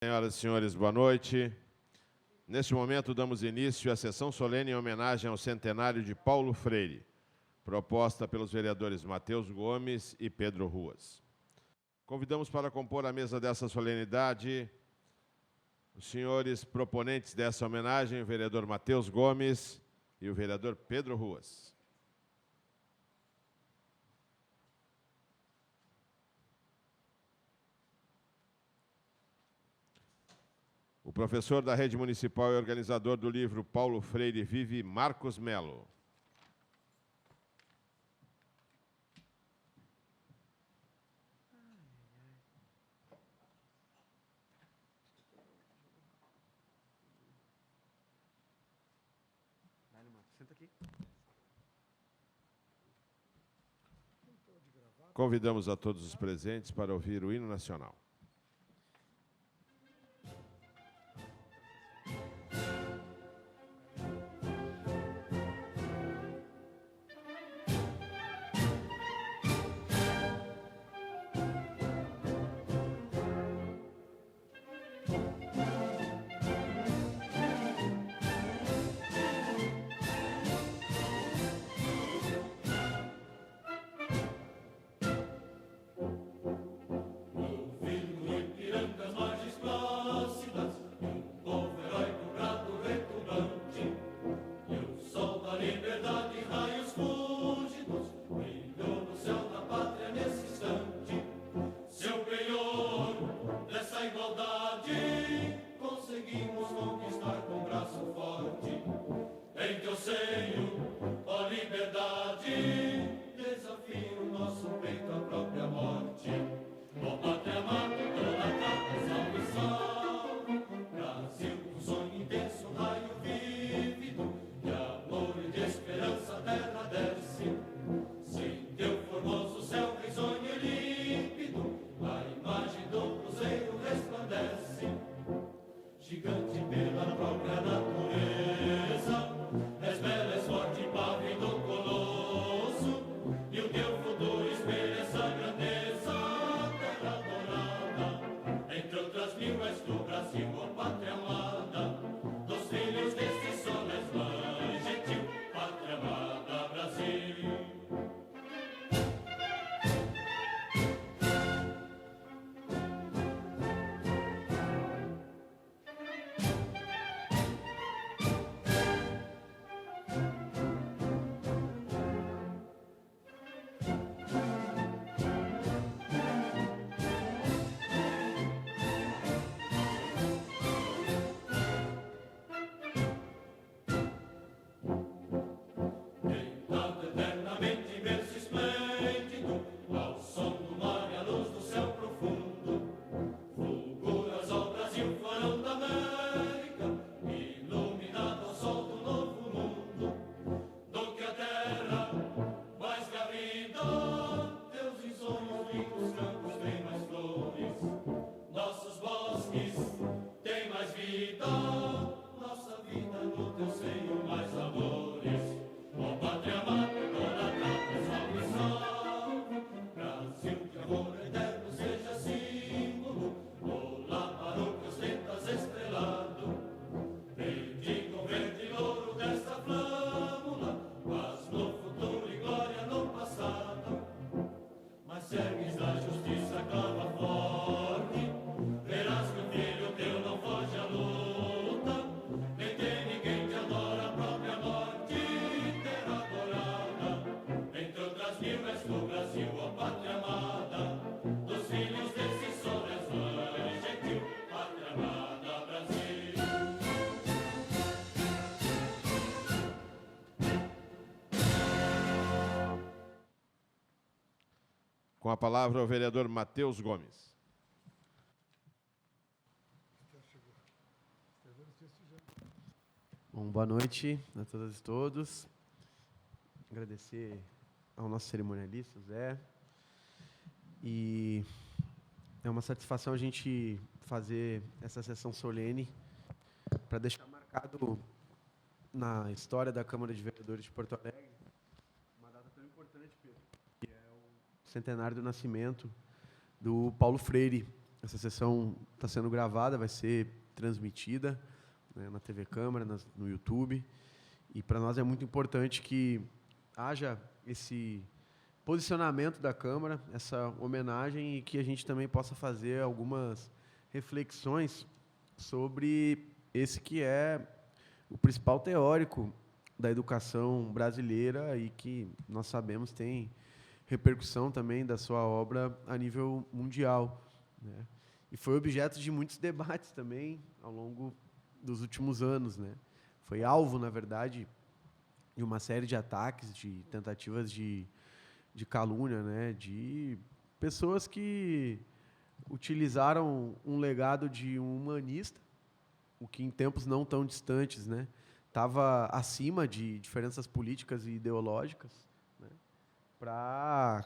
Senhoras e senhores, boa noite. Neste momento, damos início à sessão solene em homenagem ao centenário de Paulo Freire, proposta pelos vereadores Matheus Gomes e Pedro Ruas. Convidamos para compor a mesa dessa solenidade os senhores proponentes dessa homenagem, o vereador Matheus Gomes e o vereador Pedro Ruas. O professor da Rede Municipal e organizador do livro Paulo Freire Vive, Marcos Melo. Convidamos a todos os presentes para ouvir o hino nacional. Com a palavra o vereador Matheus Gomes. Bom, boa noite a todas e todos. Agradecer ao nosso cerimonialista, Zé. E é uma satisfação a gente fazer essa sessão solene para deixar marcado na história da Câmara de Vereadores de Porto Alegre uma data tão importante, Pedro, que é o centenário do nascimento do Paulo Freire, essa sessão está sendo gravada, vai ser transmitida, né, na TV Câmara, no YouTube. E para nós é muito importante que haja esse posicionamento da Câmara, essa homenagem, e que a gente também possa fazer algumas reflexões sobre esse que é o principal teórico da educação brasileira e que nós sabemos tem repercussão também da sua obra a nível mundial, né? E foi objeto de muitos debates também ao longo dos últimos anos, né? Foi alvo, na verdade, de uma série de ataques, de tentativas de calúnia, né? De pessoas que utilizaram um legado de um humanista, o que em tempos não tão distantes, né, estava acima de diferenças políticas e ideológicas, né, para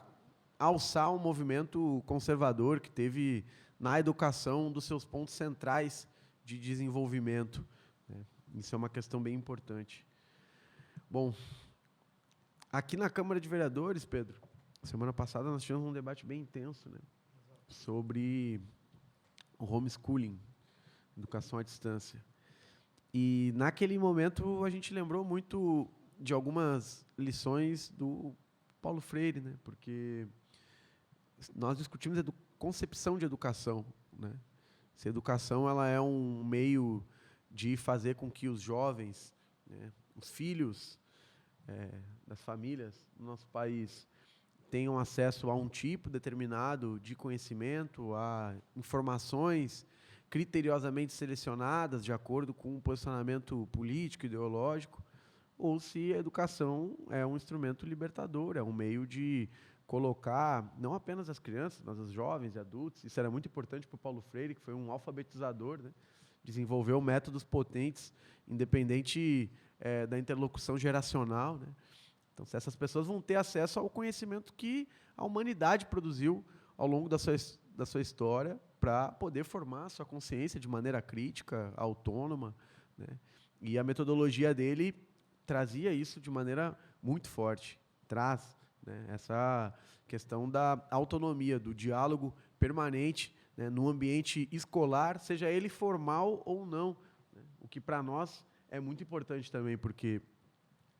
alçar um movimento conservador que teve na educação um dos seus pontos centrais de desenvolvimento, né. Isso é uma questão bem importante. Bom, aqui na Câmara de Vereadores, Pedro, semana passada nós tivemos um debate bem intenso, né, sobre o homeschooling, educação à distância. E, naquele momento, a gente lembrou muito de algumas lições do Paulo Freire, né? Porque nós discutimos concepção de educação, né? Se a educação ela é um meio de fazer com que os jovens, né, os filhos das famílias no nosso país tenham acesso a um tipo determinado de conhecimento, a informações criteriosamente selecionadas de acordo com um posicionamento político, ideológico, ou se a educação é um instrumento libertador, é um meio de colocar não apenas as crianças, mas os jovens e adultos. Isso era muito importante para o Paulo Freire, que foi um alfabetizador, né? Desenvolveu métodos potentes, independente da interlocução geracional, né? Então, se essas pessoas vão ter acesso ao conhecimento que a humanidade produziu ao longo da sua história para poder formar a sua consciência de maneira crítica, autônoma, né? E a metodologia dele trazia isso de maneira muito forte. Traz, né, essa questão da autonomia, do diálogo permanente, né, no ambiente escolar, seja ele formal ou não, né? O que para nós é muito importante também, porque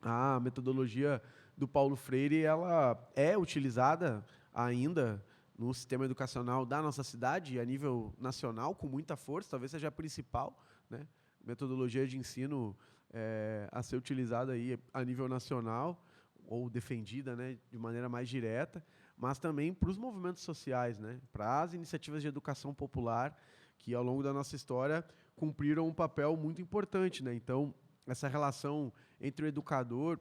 a metodologia do Paulo Freire ela é utilizada ainda no sistema educacional da nossa cidade, a nível nacional, com muita força, talvez seja a principal, né, metodologia de ensino a ser utilizada aí a nível nacional, ou defendida, né, de maneira mais direta, mas também para os movimentos sociais, né, para as iniciativas de educação popular, que ao longo da nossa história cumpriram um papel muito importante, né? Então, essa relação entre o educador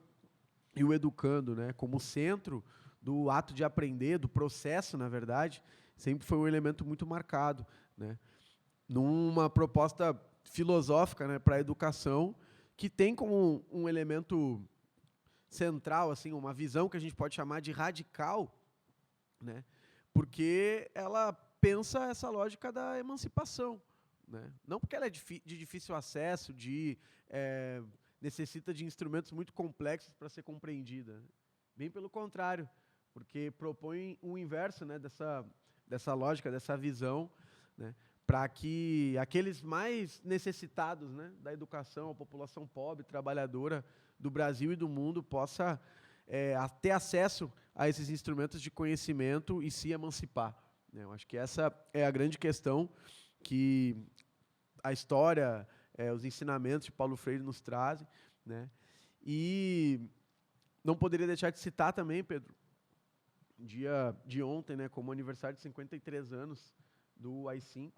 e o educando, né, como centro do ato de aprender, do processo, na verdade, sempre foi um elemento muito marcado, né, numa proposta filosófica, né, para a educação, que tem como um elemento central, assim, uma visão que a gente pode chamar de radical, né, porque ela pensa essa lógica da emancipação, né, não porque ela é de difícil acesso, necessita de instrumentos muito complexos para ser compreendida. Bem pelo contrário, porque propõe o inverso, né, dessa lógica, dessa visão, né, para que aqueles mais necessitados, né, da educação, a população pobre, trabalhadora do Brasil e do mundo, possa ter acesso a esses instrumentos de conhecimento e se emancipar, né? Eu acho que essa é a grande questão que a história, os ensinamentos de Paulo Freire nos trazem, né? E não poderia deixar de citar também, Pedro, dia de ontem, né, como aniversário de 53 anos do AI-5,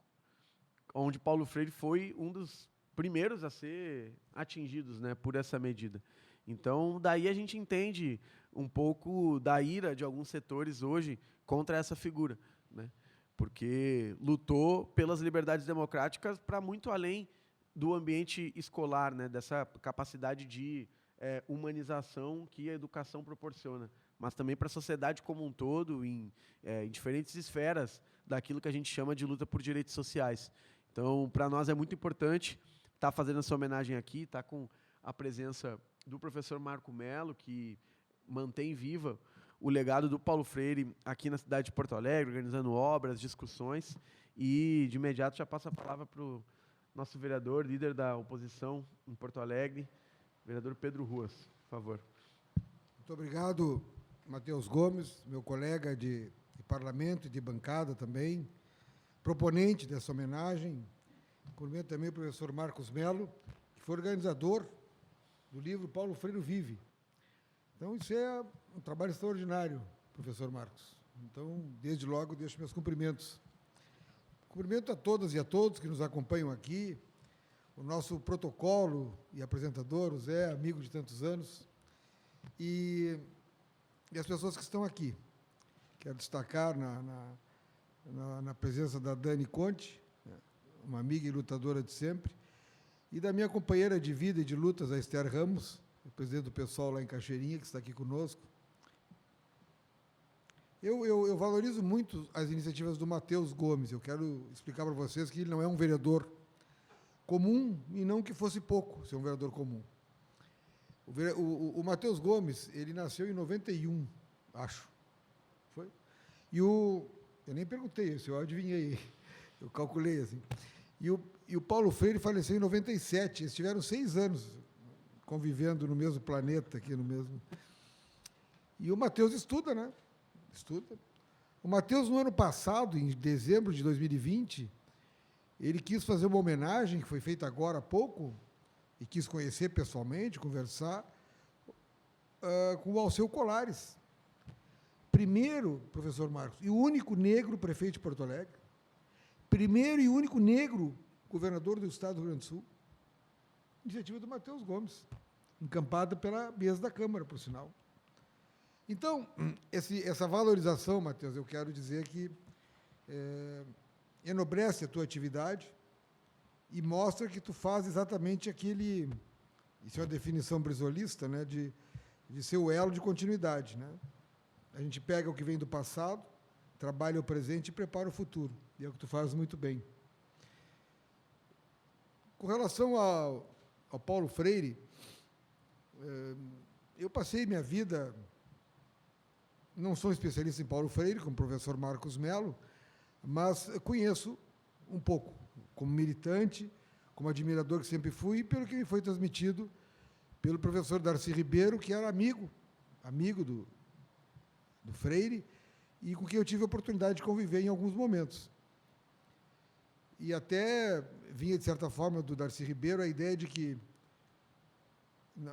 onde Paulo Freire foi um dos primeiros a ser atingidos, né, por essa medida. Então, daí a gente entende um pouco da ira de alguns setores hoje contra essa figura, né, porque lutou pelas liberdades democráticas para muito além do ambiente escolar, né, dessa capacidade de humanização que a educação proporciona, mas também para a sociedade como um todo, em diferentes esferas daquilo que a gente chama de luta por direitos sociais. Então, para nós é muito importante estar fazendo essa homenagem aqui, estar com a presença do professor Marco Mello, que mantém viva o legado do Paulo Freire aqui na cidade de Porto Alegre, organizando obras, discussões, E, de imediato, já passo a palavra para o nosso vereador, líder da oposição em Porto Alegre, vereador Pedro Ruas, por favor. Muito obrigado, Matheus Gomes, meu colega de parlamento e de bancada também, proponente dessa homenagem. Cumprimento também o professor Marcos Melo, que foi organizador do livro Paulo Freire Vive. Então, isso é um trabalho extraordinário, professor Marcos. Então, desde logo, deixo meus cumprimentos. Cumprimento a todas e a todos que nos acompanham aqui, o nosso protocolo e apresentador, o Zé, amigo de tantos anos, e as pessoas que estão aqui. Quero destacar na presença da Dani Conte, uma amiga e lutadora de sempre, e da minha companheira de vida e de lutas, a Esther Ramos, o presidente do pessoal lá em Cachoeirinha, que está aqui conosco. Eu valorizo muito as iniciativas do Matheus Gomes. Eu quero explicar para vocês que ele não é um vereador comum, e não que fosse pouco ser um vereador comum. O Matheus Gomes, ele nasceu em 91, acho. Foi? Eu nem perguntei isso, eu adivinhei, eu calculei assim. E o Paulo Freire faleceu em 97, eles tiveram 6 anos convivendo no mesmo planeta, aqui no mesmo... E o Matheus estuda, né? Estuda. O Matheus, no ano passado, em dezembro de 2020, ele quis fazer uma homenagem, que foi feita agora há pouco, e quis conhecer pessoalmente, conversar, com o Alceu Colares. Primeiro, professor Marcos, e o único negro prefeito de Porto Alegre, primeiro e único negro governador do estado do Rio Grande do Sul, iniciativa do Matheus Gomes, encampada pela mesa da Câmara, por sinal. Então, essa valorização, Matheus, eu quero dizer que enobrece a tua atividade e mostra que tu faz exatamente aquele, isso é uma definição brisolista, né, de ser o elo de continuidade, né? A gente pega o que vem do passado, trabalha o presente e prepara o futuro, e é o que tu faz muito bem. Com relação ao Paulo Freire, eu passei minha vida... Não sou especialista em Paulo Freire, como o professor Marcos Melo, mas conheço um pouco, como militante, como admirador que sempre fui, e pelo que me foi transmitido pelo professor Darcy Ribeiro, que era amigo do Freire, e com quem eu tive a oportunidade de conviver em alguns momentos. E até vinha, de certa forma, do Darcy Ribeiro a ideia de que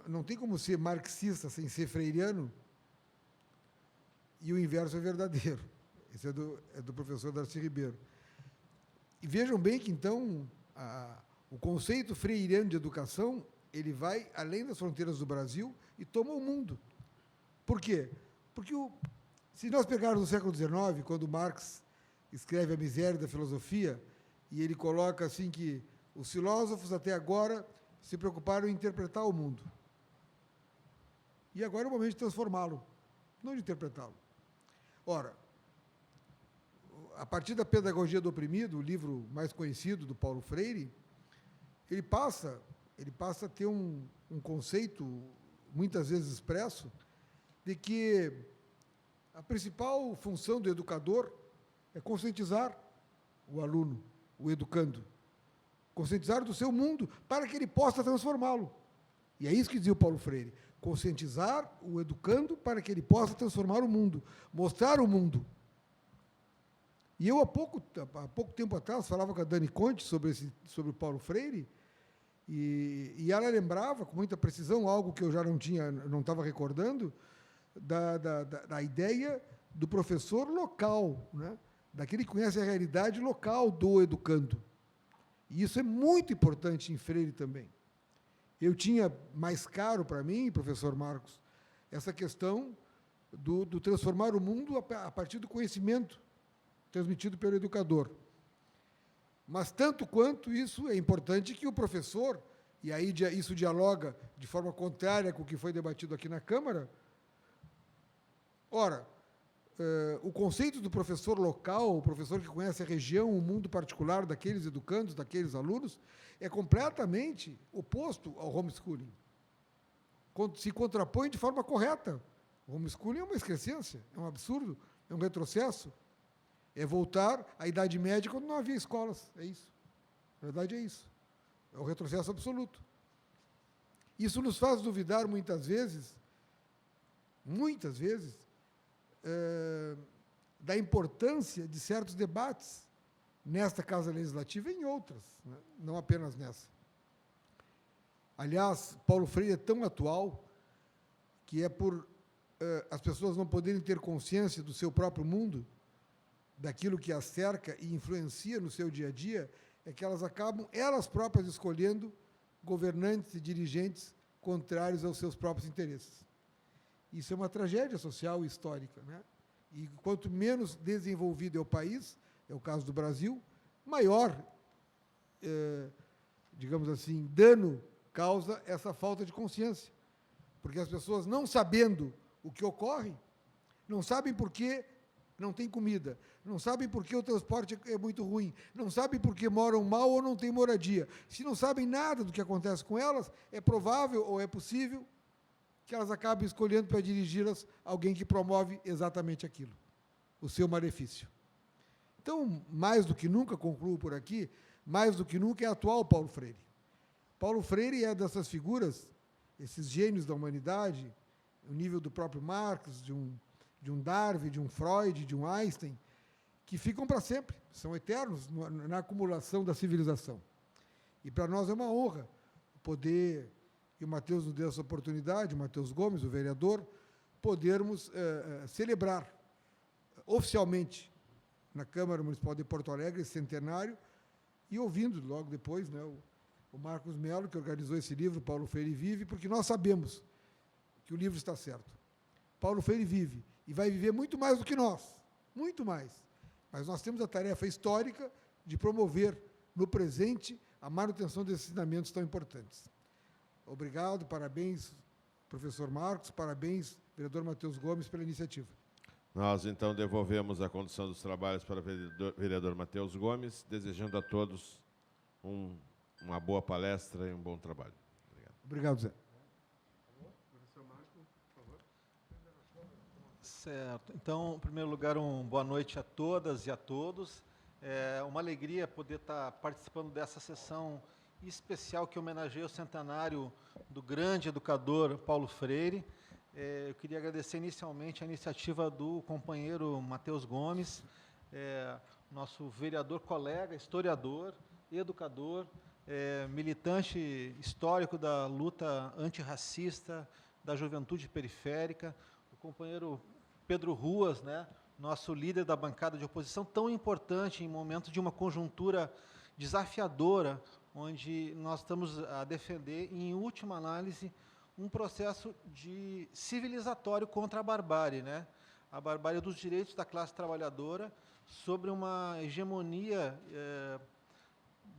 não tem como ser marxista sem ser freiriano, e o inverso é verdadeiro. Esse é do professor Darcy Ribeiro. E vejam bem que, então, o conceito freiriano de educação, ele vai além das fronteiras do Brasil e toma o mundo. Por quê? Porque, se nós pegarmos o século XIX, quando Marx escreve A Miséria da Filosofia, e ele coloca assim que os filósofos, até agora, se preocuparam em interpretar o mundo. E agora é o momento de transformá-lo, não de interpretá-lo. Ora, a partir da Pedagogia do Oprimido, o livro mais conhecido do Paulo Freire, ele passa a ter um conceito, muitas vezes expresso, de que a principal função do educador é conscientizar o aluno, o educando, conscientizar do seu mundo, para que ele possa transformá-lo. E é isso que dizia o Paulo Freire, conscientizar o educando para que ele possa transformar o mundo, mostrar o mundo. E eu, há pouco tempo atrás, falava com a Dani Conte sobre o Paulo Freire, e ela lembrava, com muita precisão, algo que eu já não estava recordando, da ideia do professor local, né? Daquele que conhece a realidade local do educando. E isso é muito importante em Freire também. Eu tinha mais caro para mim, professor Marcos, essa questão do transformar o mundo a partir do conhecimento transmitido pelo educador. Mas, tanto quanto isso, é importante que o professor, e aí isso dialoga de forma contrária com o que foi debatido aqui na Câmara, ora, o conceito do professor local, o professor que conhece a região, o mundo particular daqueles educandos, daqueles alunos, é completamente oposto ao homeschooling. Se contrapõe de forma correta. O homeschooling é uma excrescência, é um absurdo, é um retrocesso. É voltar à Idade Média quando não havia escolas. É isso. Na verdade, é isso. É o retrocesso absoluto. Isso nos faz duvidar muitas vezes, da importância de certos debates nesta Casa Legislativa e em outras, né? Não apenas nessa. Aliás, Paulo Freire é tão atual que é por as pessoas não poderem ter consciência do seu próprio mundo, daquilo que as cerca e influencia no seu dia a dia, é que elas acabam, elas próprias, escolhendo governantes e dirigentes contrários aos seus próprios interesses. Isso é uma tragédia social e histórica, né? E quanto menos desenvolvido é o país, é o caso do Brasil, maior, digamos assim, dano causa essa falta de consciência. Porque as pessoas, não sabendo o que ocorre, não sabem por que não tem comida, não sabem por que o transporte é muito ruim, não sabem por que moram mal ou não têm moradia. Se não sabem nada do que acontece com elas, é provável ou é possível que elas acabem escolhendo para dirigi-las alguém que promove exatamente aquilo, o seu malefício. Então, mais do que nunca, concluo por aqui, mais do que nunca é atual Paulo Freire. Paulo Freire é dessas figuras, esses gênios da humanidade, o nível do próprio Marx, de um Darwin, de um Freud, de um Einstein, que ficam para sempre, são eternos na acumulação da civilização. E para nós é uma honra poder, e o Matheus nos deu essa oportunidade, o Matheus Gomes, o vereador, podermos celebrar oficialmente na Câmara Municipal de Porto Alegre esse centenário, e ouvindo logo depois, né, o Marcos Melo, que organizou esse livro, Paulo Freire Vive, porque nós sabemos que o livro está certo. Paulo Freire vive, e vai viver muito mais do que nós, muito mais. Mas nós temos a tarefa histórica de promover, no presente, a manutenção desses ensinamentos tão importantes. Obrigado, parabéns, professor Marcos, parabéns, vereador Matheus Gomes, pela iniciativa. Nós, então, devolvemos a condução dos trabalhos para o vereador Matheus Gomes, desejando a todos uma boa palestra e um bom trabalho. Obrigado. Obrigado, Zé. Certo. Então, em primeiro lugar, boa noite a todas e a todos. É uma alegria poder estar participando dessa sessão especial que homenageia o centenário do grande educador Paulo Freire. Eu queria agradecer inicialmente a iniciativa do companheiro Matheus Gomes, nosso vereador colega, historiador, educador, militante histórico da luta antirracista, da juventude periférica, o companheiro Pedro Ruas, né, nosso líder da bancada de oposição, tão importante em momentos de uma conjuntura desafiadora, onde nós estamos a defender, em última análise, um processo de civilizatório contra a barbárie, né? A barbárie dos direitos da classe trabalhadora sobre uma hegemonia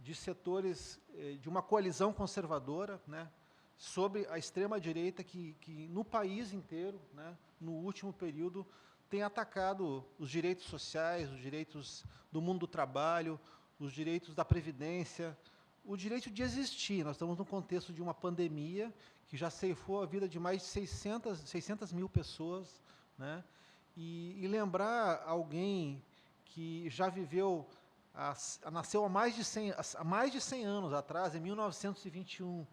de setores, de uma coalizão conservadora, né? Sobre a extrema-direita que no país inteiro, né, no último período, tem atacado os direitos sociais, os direitos do mundo do trabalho, os direitos da previdência, o direito de existir. Nós estamos no contexto de uma pandemia que já ceifou a vida de mais de 600 mil pessoas, né? E lembrar alguém que já viveu, nasceu há mais de 100 anos atrás, em 1921,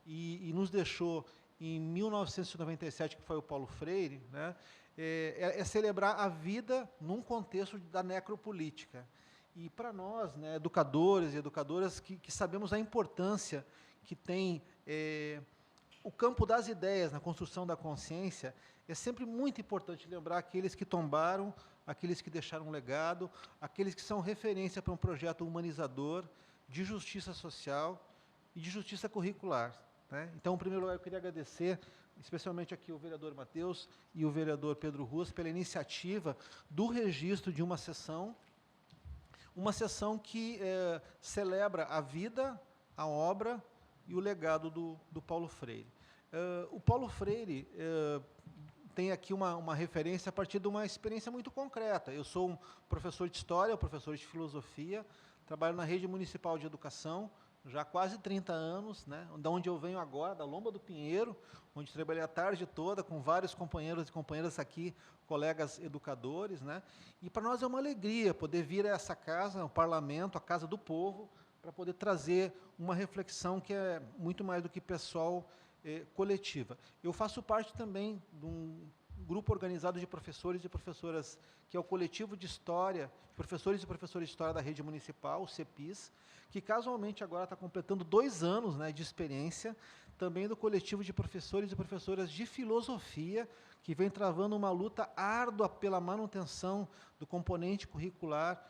e nos deixou em 1997, que foi o Paulo Freire, né? É celebrar a vida num contexto da necropolítica. E para nós, né, educadores e educadoras que sabemos a importância que tem o campo das ideias na construção da consciência, é sempre muito importante lembrar aqueles que tombaram, aqueles que deixaram um legado, aqueles que são referência para um projeto humanizador, de justiça social e de justiça curricular, né? Então, em primeiro lugar, eu queria agradecer, especialmente aqui o vereador Matheus e o vereador Pedro Ruas, pela iniciativa do registro de uma sessão que celebra a vida, a obra e o legado do Paulo Freire. O Paulo Freire tem aqui uma referência a partir de uma experiência muito concreta. Eu sou um professor de História, professor de Filosofia, trabalho na Rede Municipal de Educação, já há quase 30 anos, né, da onde eu venho agora, da Lomba do Pinheiro, onde trabalhei a tarde toda com vários companheiros e companheiras aqui, colegas educadores, né, e para nós é uma alegria poder vir a essa casa, o parlamento, a casa do povo, para poder trazer uma reflexão que é muito mais do que pessoal, coletiva. Eu faço parte também de um grupo organizado de professores e professoras, que é o Coletivo de História, professores e professoras de História da Rede Municipal, o CEPIS, que casualmente agora está completando 2 anos, né, de experiência, também do Coletivo de Professores e Professoras de Filosofia, que vem travando uma luta árdua pela manutenção do componente curricular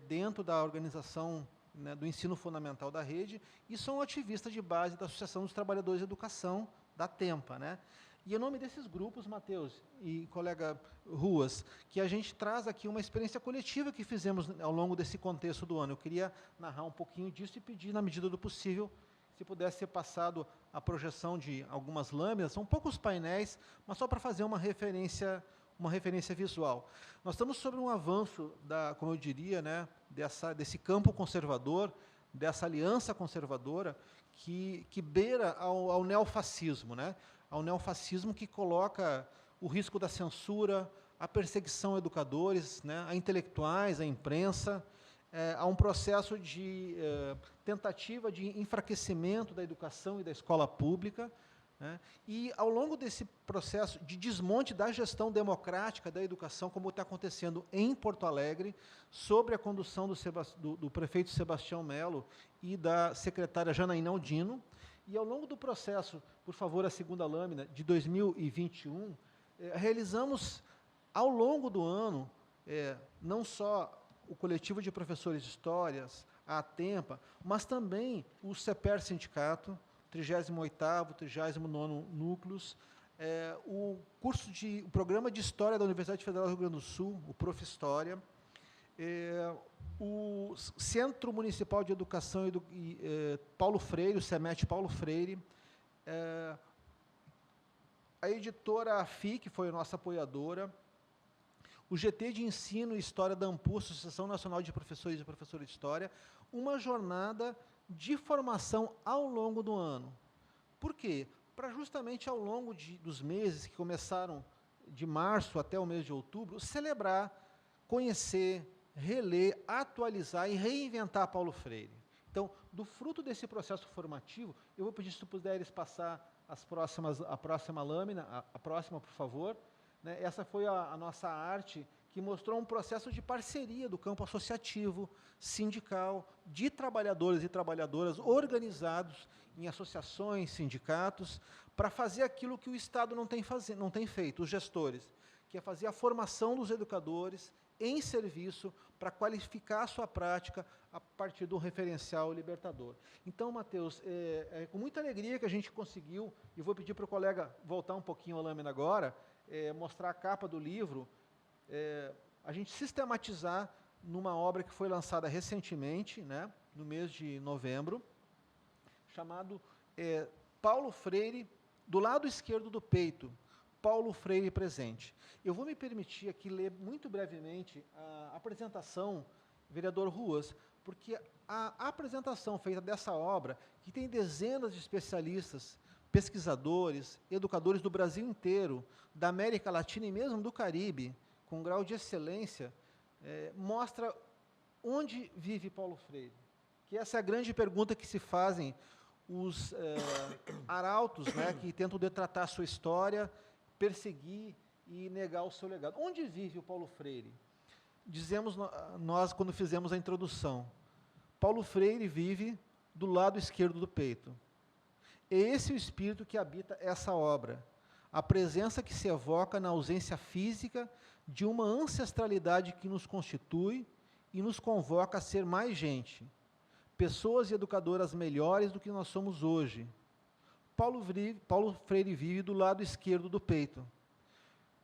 dentro da organização, né, do ensino fundamental da rede, e sou um ativista de base da Associação dos Trabalhadores de Educação, da TEMPA, né? E em nome desses grupos, Matheus e colega Ruas, que a gente traz aqui uma experiência coletiva que fizemos ao longo desse contexto do ano. Eu queria narrar um pouquinho disso e pedir, na medida do possível, se pudesse ser passado a projeção de algumas lâminas, são poucos painéis, mas só para fazer uma referência visual. Nós estamos sobre um avanço, como eu diria, né, desse campo conservador, dessa aliança conservadora, que beira ao neofascismo, né? Ao neofascismo que coloca o risco da censura, a perseguição a educadores, né, a intelectuais, a imprensa, a um processo de tentativa de enfraquecimento da educação e da escola pública, né, e ao longo desse processo de desmonte da gestão democrática da educação, como está acontecendo em Porto Alegre, sob a condução do prefeito Sebastião Melo e da secretária Janaína Aldino. E ao longo do processo, por favor, a segunda lâmina, de 2021, realizamos, ao longo do ano, não só o Coletivo de Professores de Histórias, a ATEMPA, mas também o CEPER Sindicato, 38º, 39º Núcleos, o Programa de História da Universidade Federal do Rio Grande do Sul, o Prof. História, o Centro Municipal de Educação Paulo Freire, o CEMET Paulo Freire, a editora AFI, que foi a nossa apoiadora, o GT de Ensino e História da ANPUS, Associação Nacional de Professores e Professoras de História, uma jornada de formação ao longo do ano. Por quê? Para justamente ao longo dos meses que começaram de março até o mês de outubro, celebrar, conhecer, reler, atualizar e reinventar Paulo Freire. Então, do fruto desse processo formativo, eu vou pedir, se tu puderes passar a próxima lâmina, a próxima, por favor. Né? Essa foi a nossa arte, que mostrou um processo de parceria do campo associativo, sindical, de trabalhadores e trabalhadoras organizados em associações, sindicatos, para fazer aquilo que o Estado não tem feito, os gestores, que é fazer a formação dos educadores em serviço para qualificar a sua prática a partir do referencial libertador. Então, Matheus, é com muita alegria que a gente conseguiu, e vou pedir para o colega voltar um pouquinho a lâmina agora, mostrar a capa do livro, a gente sistematizar numa obra que foi lançada recentemente, né, no mês de novembro, chamado Paulo Freire, do lado esquerdo do peito, Paulo Freire presente. Eu vou me permitir aqui ler muito brevemente a apresentação, vereador Ruas, porque a apresentação feita dessa obra, que tem dezenas de especialistas, pesquisadores, educadores do Brasil inteiro, da América Latina e mesmo do Caribe, com grau de excelência, mostra onde vive Paulo Freire. Que essa é a grande pergunta que se fazem os arautos, né, que tentam detratar a sua história, perseguir e negar o seu legado. Onde vive o Paulo Freire? Dizemos nós, quando fizemos a introdução, Paulo Freire vive do lado esquerdo do peito. Esse é o espírito que habita essa obra, a presença que se evoca na ausência física de uma ancestralidade que nos constitui e nos convoca a ser mais gente, pessoas e educadoras melhores do que nós somos hoje. Paulo Freire vive do lado esquerdo do peito,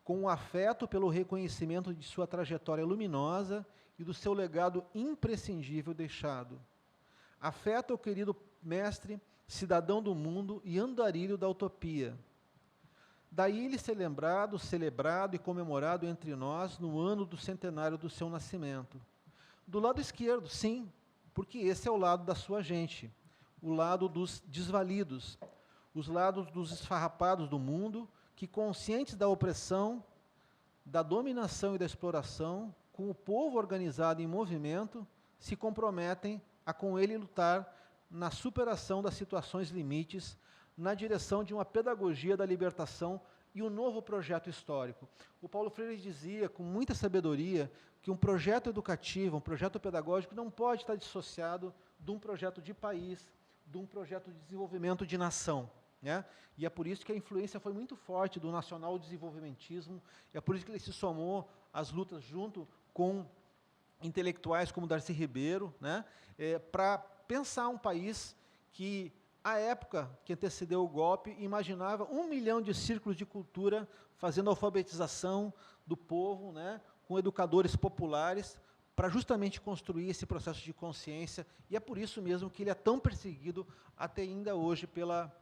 com um afeto pelo reconhecimento de sua trajetória luminosa e do seu legado imprescindível deixado. Afeto ao querido mestre, cidadão do mundo e andarilho da utopia. Daí ele ser lembrado, celebrado e comemorado entre nós no ano do centenário do seu nascimento. Do lado esquerdo, sim, porque esse é o lado da sua gente, o lado dos desvalidos, os lados dos esfarrapados do mundo, que, conscientes da opressão, da dominação e da exploração, com o povo organizado em movimento, se comprometem a com ele lutar na superação das situações limites, na direção de uma pedagogia da libertação e um novo projeto histórico. O Paulo Freire dizia, com muita sabedoria, que um projeto educativo, um projeto pedagógico, não pode estar dissociado de um projeto de país, de um projeto de desenvolvimento de nação. Né? E é por isso que a influência foi muito forte do nacional-desenvolvimentismo, e é por isso que ele se somou às lutas junto com intelectuais como Darcy Ribeiro, né? Para pensar um país que, à época que antecedeu o golpe, imaginava 1 milhão de círculos de cultura fazendo alfabetização do povo, né? Com educadores populares, para justamente construir esse processo de consciência, e é por isso mesmo que ele é tão perseguido até ainda hoje pela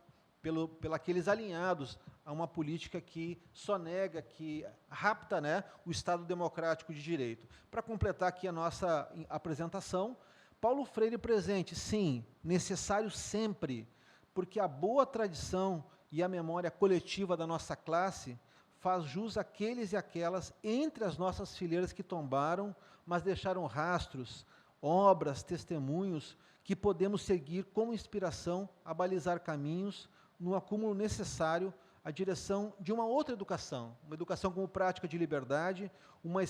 aqueles alinhados a uma política que só nega, que rapta, né, o Estado democrático de direito. Para completar aqui a nossa apresentação, Paulo Freire presente, sim, necessário sempre, porque a boa tradição e a memória coletiva da nossa classe faz jus àqueles e aquelas entre as nossas fileiras que tombaram, mas deixaram rastros, obras, testemunhos, que podemos seguir como inspiração a balizar caminhos, no acúmulo necessário à direção de uma outra educação, uma educação como prática de liberdade, uma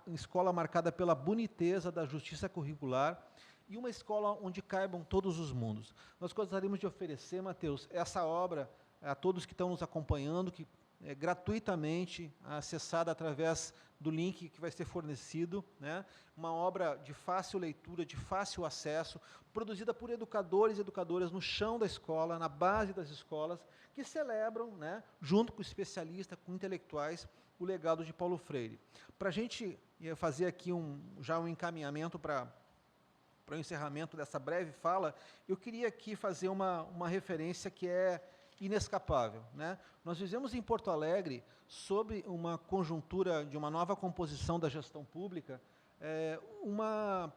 escola marcada pela boniteza da justiça curricular e uma escola onde caibam todos os mundos. Nós gostaríamos de oferecer, Mateus, essa obra a todos que estão nos acompanhando, que é gratuitamente acessada através do link que vai ser fornecido, né? Uma obra de fácil leitura, de fácil acesso, produzida por educadores e educadoras no chão da escola, na base das escolas, que celebram, né, junto com especialistas, com intelectuais, o legado de Paulo Freire. Para a gente fazer aqui já um encaminhamento para o encerramento dessa breve fala, eu queria aqui fazer uma referência que é inescapável, né? Nós vivemos em Porto Alegre, sob uma conjuntura de uma nova composição da gestão pública, uma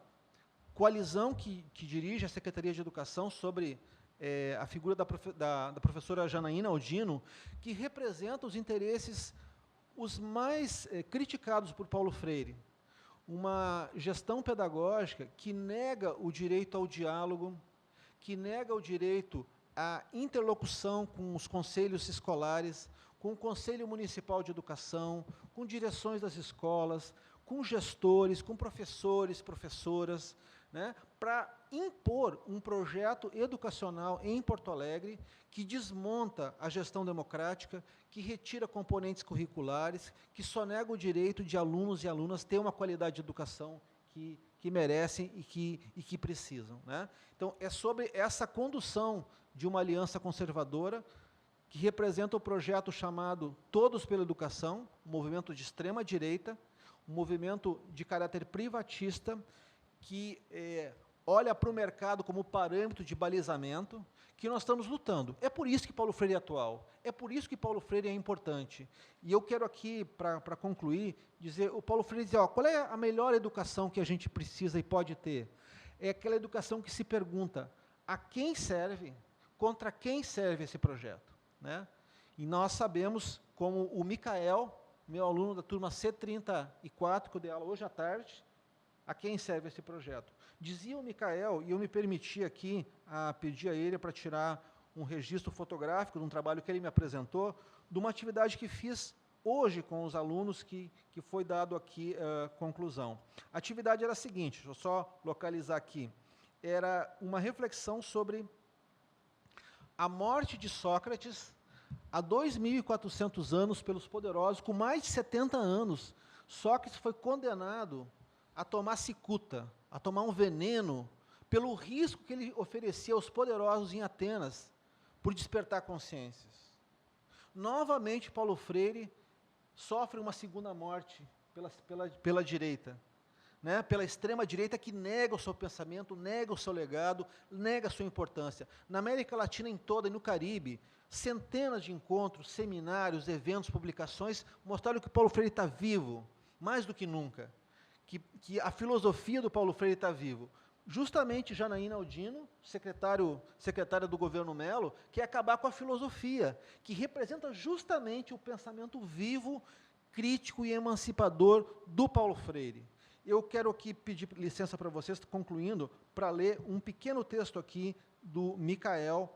coalizão que dirige a Secretaria de Educação sobre a figura da professora Janaína Aldino, que representa os interesses os mais criticados por Paulo Freire. Uma gestão pedagógica que nega o direito ao diálogo, que nega o direito a interlocução com os conselhos escolares, com o Conselho Municipal de Educação, com direções das escolas, com gestores, com professores, professoras, né, para impor um projeto educacional em Porto Alegre que desmonta a gestão democrática, que retira componentes curriculares, que só nega o direito de alunos e alunas ter uma qualidade de educação que merecem e que precisam, né? Então, é sobre essa condução de uma aliança conservadora, que representa o projeto chamado Todos pela Educação, um movimento de extrema-direita, um movimento de caráter privatista, que olha para o mercado como parâmetro de balizamento, que nós estamos lutando. É por isso que Paulo Freire é atual, é por isso que Paulo Freire é importante. E eu quero aqui, para concluir, dizer, o Paulo Freire diz, qual é a melhor educação que a gente precisa e pode ter? É aquela educação que se pergunta, a quem serve, contra quem serve esse projeto, né? E nós sabemos, como o Micael, meu aluno da turma C34, que eu dei aula hoje à tarde, a quem serve esse projeto. Dizia o Micael, e eu me permiti aqui pedir a ele para tirar um registro fotográfico de um trabalho que ele me apresentou, de uma atividade que fiz hoje com os alunos, que foi dado aqui conclusão. A atividade era a seguinte, deixa eu só localizar aqui, era uma reflexão sobre a morte de Sócrates há 2.400 anos pelos poderosos, com mais de 70 anos. Sócrates foi condenado a tomar cicuta, a tomar um veneno, pelo risco que ele oferecia aos poderosos em Atenas, por despertar consciências. Novamente, Paulo Freire sofre uma segunda morte pela direita, né, pela extrema-direita, que nega o seu pensamento, nega o seu legado, nega a sua importância. Na América Latina em toda e no Caribe, centenas de encontros, seminários, eventos, publicações, mostraram que Paulo Freire está vivo, mais do que nunca, que a filosofia do Paulo Freire está vivo. justamente Janaína Aldino, secretária do governo Mello, que é acabar com a filosofia, que representa justamente o pensamento vivo, crítico e emancipador do Paulo Freire. Eu quero aqui pedir licença para vocês, concluindo, para ler um pequeno texto aqui do Micael,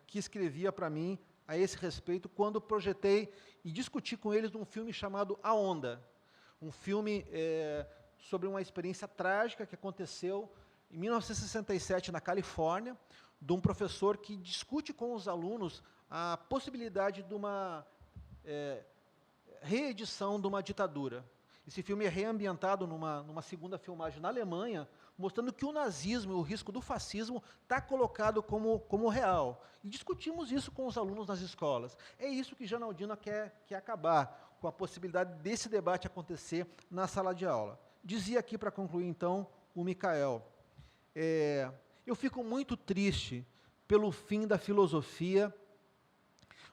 que escrevia para mim a esse respeito, quando projetei e discuti com eles um filme chamado A Onda, um filme sobre uma experiência trágica que aconteceu em 1967, na Califórnia, de um professor que discute com os alunos a possibilidade de uma reedição de uma ditadura. Esse filme é reambientado numa segunda filmagem na Alemanha, mostrando que o nazismo e o risco do fascismo está colocado como real. E discutimos isso com os alunos nas escolas. É isso que Jana Aldino quer acabar, com a possibilidade desse debate acontecer na sala de aula. Dizia aqui, para concluir, então, o Micael, eu fico muito triste pelo fim da filosofia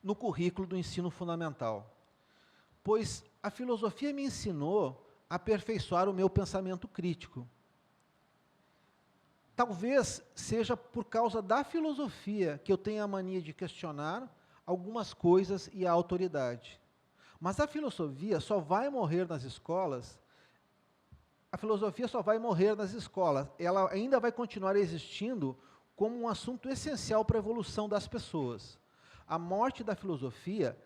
no currículo do ensino fundamental, pois a filosofia me ensinou a aperfeiçoar o meu pensamento crítico. Talvez seja por causa da filosofia que eu tenho a mania de questionar algumas coisas e a autoridade. Mas a filosofia só vai morrer nas escolas. A filosofia só vai morrer nas escolas. Ela ainda vai continuar existindo como um assunto essencial para a evolução das pessoas. A morte da filosofia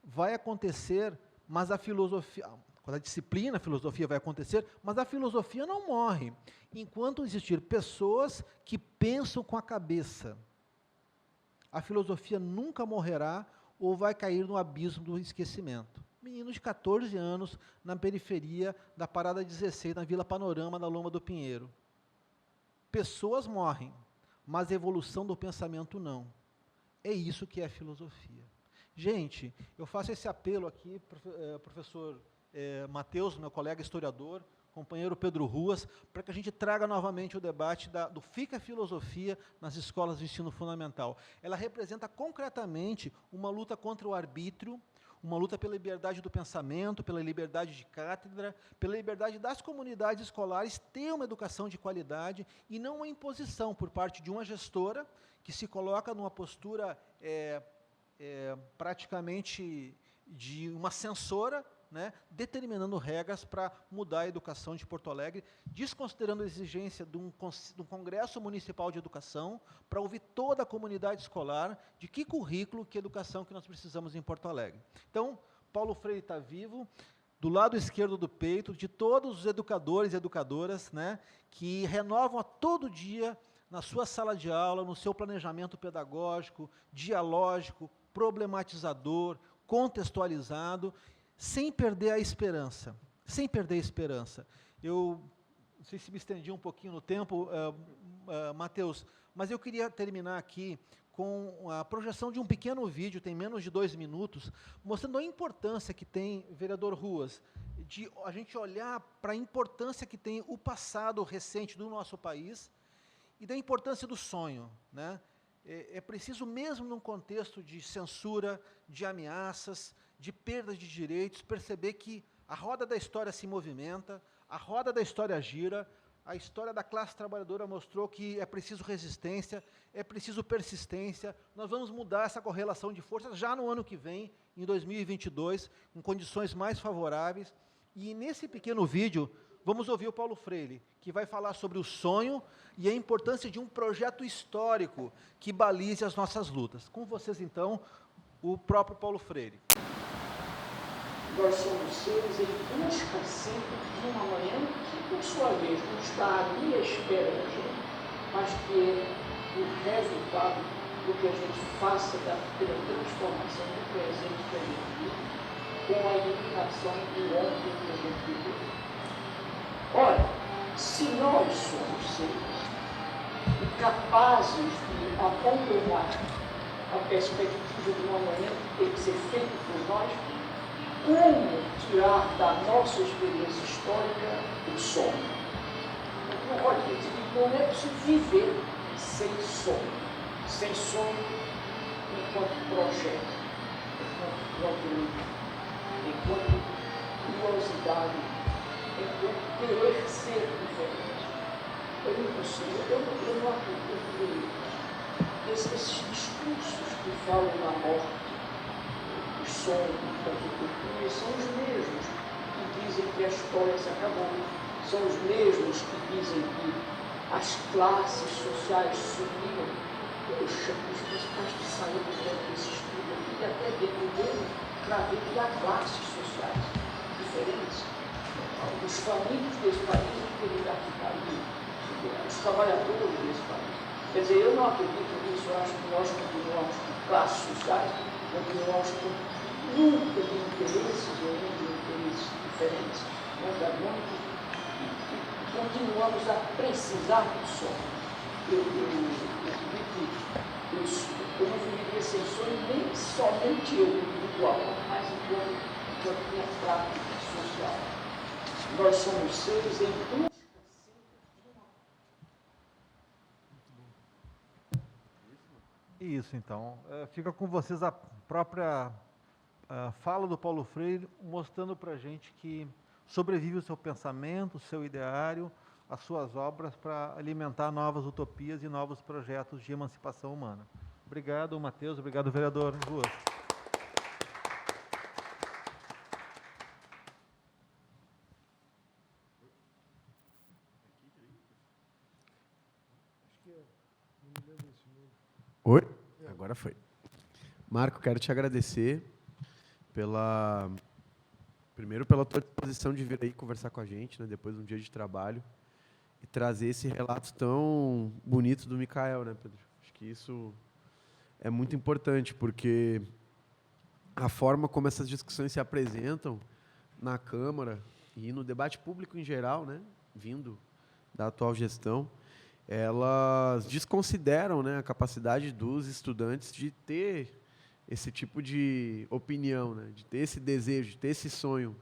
vai acontecer, mas a filosofia, quando a disciplina, a filosofia vai acontecer, mas a filosofia não morre, enquanto existir pessoas que pensam com a cabeça. A filosofia nunca morrerá ou vai cair no abismo do esquecimento. Menino de 14 anos, na periferia da Parada 16, na Vila Panorama, na Loma do Pinheiro. Pessoas morrem, mas a evolução do pensamento não. É isso que é filosofia. Gente, eu faço esse apelo aqui, professor Matheus, meu colega historiador, companheiro Pedro Ruas, para que a gente traga novamente o debate do FICA Filosofia nas escolas de ensino fundamental. Ela representa concretamente uma luta contra o arbítrio, uma luta pela liberdade do pensamento, pela liberdade de cátedra, pela liberdade das comunidades escolares ter uma educação de qualidade e não uma imposição por parte de uma gestora que se coloca numa postura praticamente de uma censora, né, determinando regras para mudar a educação de Porto Alegre, desconsiderando a exigência de um Congresso Municipal de Educação, para ouvir toda a comunidade escolar de que currículo, que educação que nós precisamos em Porto Alegre. Então, Paulo Freire está vivo, do lado esquerdo do peito, de todos os educadores e educadoras, né, que renovam a todo dia, na sua sala de aula, no seu planejamento pedagógico, dialógico, problematizador, contextualizado, sem perder a esperança, sem perder a esperança. Eu não sei se me estendi um pouquinho no tempo, Matheus, mas eu queria terminar aqui com a projeção de um pequeno vídeo, tem menos de 2 minutos, mostrando a importância que tem, vereador Ruas, de a gente olhar para a importância que tem o passado recente do nosso país e da importância do sonho, né? É preciso, mesmo num contexto de censura, de ameaças, de perda de direitos, perceber que a roda da história se movimenta, a roda da história gira, a história da classe trabalhadora mostrou que é preciso resistência, é preciso persistência, nós vamos mudar essa correlação de forças já no ano que vem, em 2022, com condições mais favoráveis, e nesse pequeno vídeo, vamos ouvir o Paulo Freire, que vai falar sobre o sonho e a importância de um projeto histórico que balize as nossas lutas. Com vocês, então, o próprio Paulo Freire. Nós somos seres em busca sempre de uma manhã que, por sua vez, não está ali à espera da gente, mas que é o resultado do que a gente faça pela transformação do presente que a gente vive, com a iluminação do ontem que a gente viveu. Ora, se nós somos seres incapazes de acompanhar a perspectiva de uma manhã que tem que ser feita por nós, como tirar da nossa experiência histórica o sonho? Olha, não é possível viver sem sonho enquanto projeto, enquanto curiosidade, enquanto querer ser diferente. É impossível. Eu não acredito que esses discursos que falam na morte, os sonhos das utopias, são os mesmos que dizem que a história se acabou. São os mesmos que dizem que as classes sociais sumiram. Poxa, os principais que saíram desse estudo aqui, e até dentro dele, para ver que há classes sociais diferentes. Os famintos desse país não queriam capitalismo, os trabalhadores desse país. Quer dizer, eu não acredito nisso, eu acho que nós continuamos com classes sociais, continuamos com nunca de interesses ou de interesses diferentes, antagônicos, e continuamos a precisar do sonho. Eu não viveria sem sonho, nem somente eu, individual, mas enquanto minha prática social. Nós somos seres em busca sempre de uma... Isso, então. Fica com vocês a própria fala do Paulo Freire, mostrando para a gente que sobrevive o seu pensamento, o seu ideário, as suas obras para alimentar novas utopias e novos projetos de emancipação humana. Obrigado, Matheus. Obrigado, vereador Ruas. Oi? Agora foi. Marco, quero te agradecer primeiro pela tua disposição de vir aí conversar com a gente, né, depois de um dia de trabalho, e trazer esse relato tão bonito do Micael, né, Pedro? Acho que isso é muito importante, porque a forma como essas discussões se apresentam na Câmara e no debate público em geral, né, vindo da atual gestão, elas desconsideram, né, a capacidade dos estudantes de ter esse tipo de opinião, né, de ter esse desejo, de ter esse sonho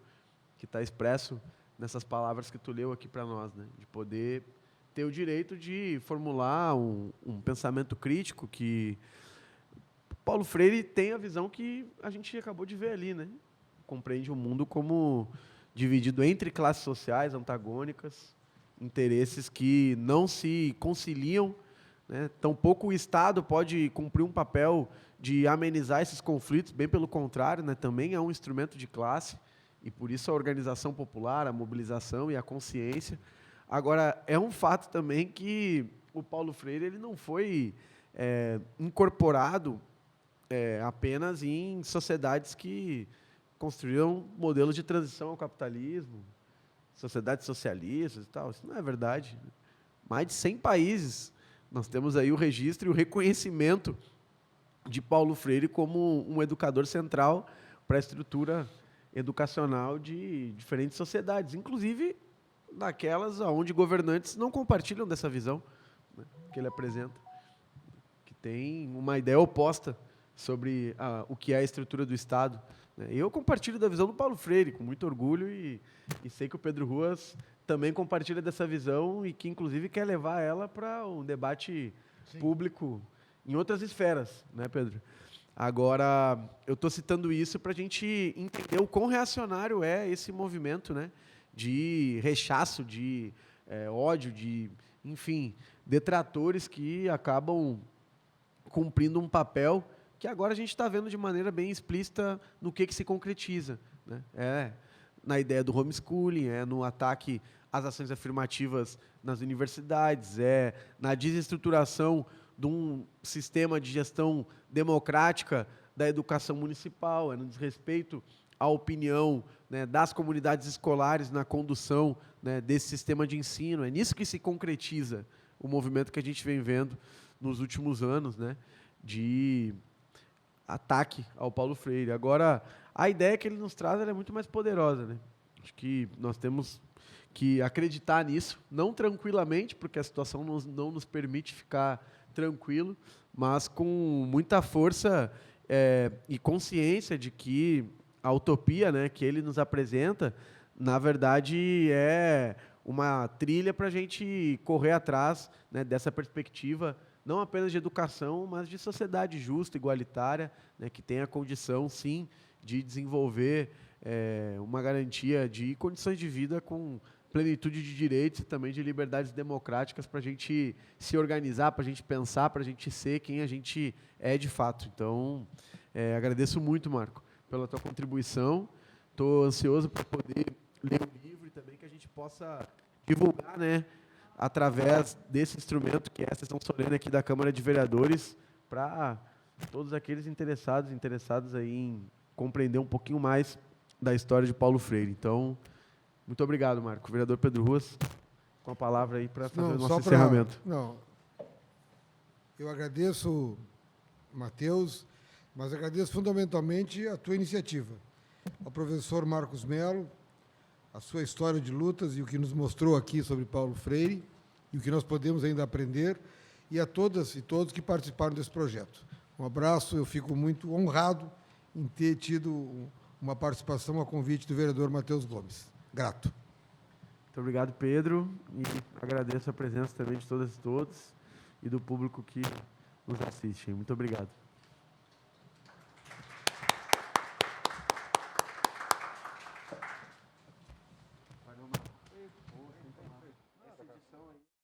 que está expresso nessas palavras que tu leu aqui para nós, né, de poder ter o direito de formular um pensamento crítico que Paulo Freire tem a visão que a gente acabou de ver ali, né, compreende o mundo como dividido entre classes sociais antagônicas, interesses que não se conciliam, né? Tampouco o Estado pode cumprir um papel de amenizar esses conflitos, bem pelo contrário, né? Também é um instrumento de classe, e por isso a organização popular, a mobilização e a consciência. Agora, é um fato também que o Paulo Freire ele não foi incorporado apenas em sociedades que construíram modelos de transição ao capitalismo, sociedades socialistas e tal. Isso não é verdade. Mais de 100 países, nós temos aí o registro e o reconhecimento de Paulo Freire como um educador central para a estrutura educacional de diferentes sociedades, inclusive naquelas onde governantes não compartilham dessa visão, né, que ele apresenta, que tem uma ideia oposta sobre o que é a estrutura do Estado. Eu compartilho da visão do Paulo Freire, com muito orgulho, e sei que o Pedro Ruas também compartilha dessa visão e que, inclusive, quer levar ela para um debate público em outras esferas, né, Pedro? Agora, eu estou citando isso para a gente entender o quão reacionário é esse movimento, né, de rechaço, de ódio, de, enfim, detratores que acabam cumprindo um papel que agora a gente está vendo de maneira bem explícita no que se concretiza, né? Na ideia do homeschooling, no ataque às ações afirmativas nas universidades, na desestruturação de um sistema de gestão democrática da educação municipal, no desrespeito à opinião, né, das comunidades escolares na condução, né, desse sistema de ensino. É nisso que se concretiza o movimento que a gente vem vendo nos últimos anos, né, de ataque ao Paulo Freire. Agora, a ideia que ele nos traz é muito mais poderosa, né? Acho que nós temos que acreditar nisso, não tranquilamente, porque a situação não nos permite ficar tranquilo, mas com muita força e consciência de que a utopia, né, que ele nos apresenta, na verdade, é uma trilha para a gente correr atrás, né, dessa perspectiva não apenas de educação, mas de sociedade justa, igualitária, né, que tenha a condição, sim, de desenvolver uma garantia de condições de vida com plenitude de direitos e também de liberdades democráticas para a gente se organizar, para a gente pensar, para a gente ser quem a gente é de fato. Então, agradeço muito, Marco, pela tua contribuição. Estou ansioso para poder ler o livro e também que a gente possa divulgar, né, através desse instrumento que é a sessão solene aqui da Câmara de Vereadores, para todos aqueles interessados aí em compreender um pouquinho mais da história de Paulo Freire. Então, muito obrigado, Marco. Vereador Pedro Ruas, com a palavra aí para fazer o nosso encerramento. Eu agradeço, Matheus, mas agradeço fundamentalmente a tua iniciativa. Ao professor Marcos Melo, a sua história de lutas e o que nos mostrou aqui sobre Paulo Freire e o que nós podemos ainda aprender, e a todas e todos que participaram desse projeto. Um abraço, eu fico muito honrado em ter tido uma participação a convite do vereador Matheus Gomes. Grato. Muito obrigado, Pedro, e agradeço a presença também de todas e todos e do público que nos assiste. Muito obrigado.